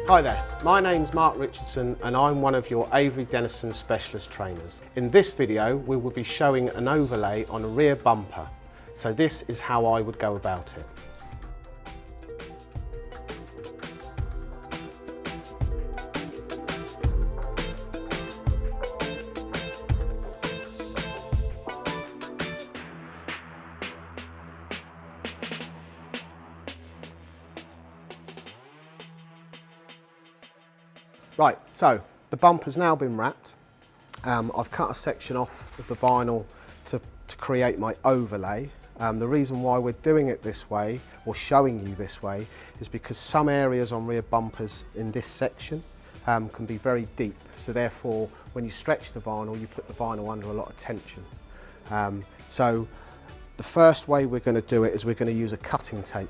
Hi there, my name's Mark Richardson and I'm one of your Avery Dennison Specialist Trainers. In this video we will be showing an overlay on a rear bumper. So this is how I would go about it. Right, so the bumper's now been wrapped. I've cut a section off of the vinyl to create my overlay. The reason why we're doing it this way, or showing you this way, is because some areas on rear bumpers in this section can be very deep. So therefore, when you stretch the vinyl, you put the vinyl under a lot of tension. So the first way we're going to do it is we're going to use a cutting tape.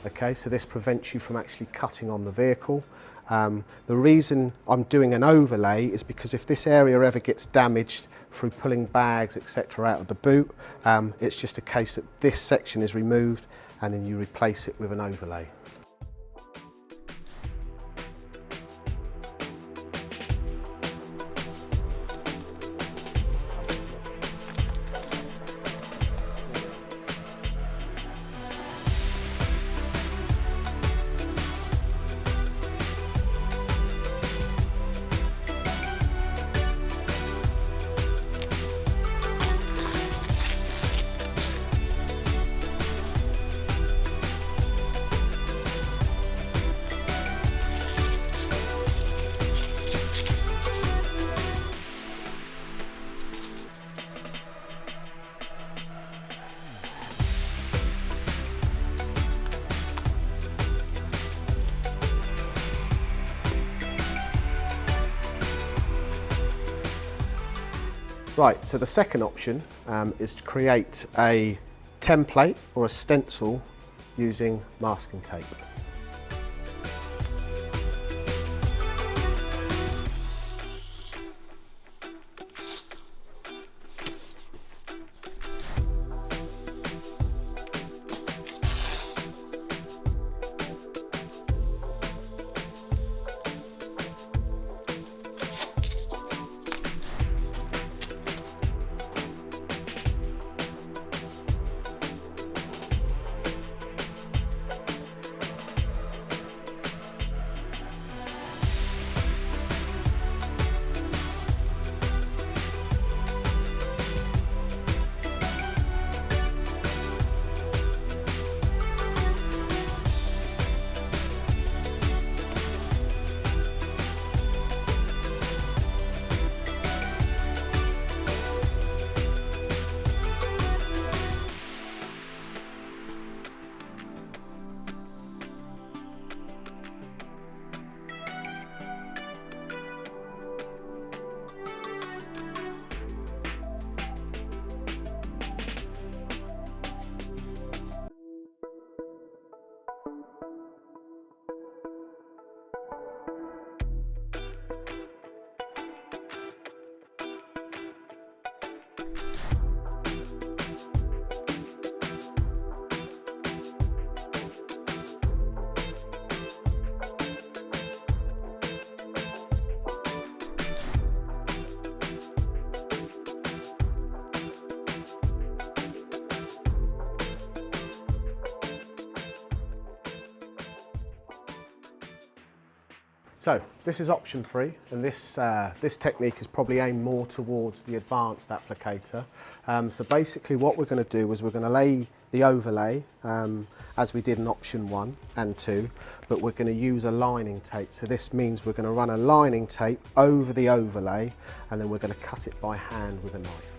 Okay, so this prevents you from actually cutting on the vehicle. The reason I'm doing an overlay is because if this area ever gets damaged through pulling bags, etc. out of the boot, it's just a case that this section is removed and then you replace it with an overlay. Right, so the second option is to create a template or a stencil using masking tape. So this is option 3, and this technique is probably aimed more towards the advanced applicator. So basically what we're going to do is we're going to lay the overlay as we did in option 1 and 2, but we're going to use a lining tape. So this means we're going to run a lining tape over the overlay and then we're going to cut it by hand with a knife.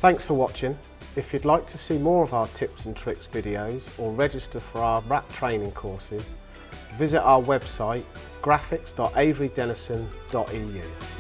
Thanks for watching. If you'd like to see more of our tips and tricks videos or register for our wrap training courses, visit our website graphics.averydenison.eu.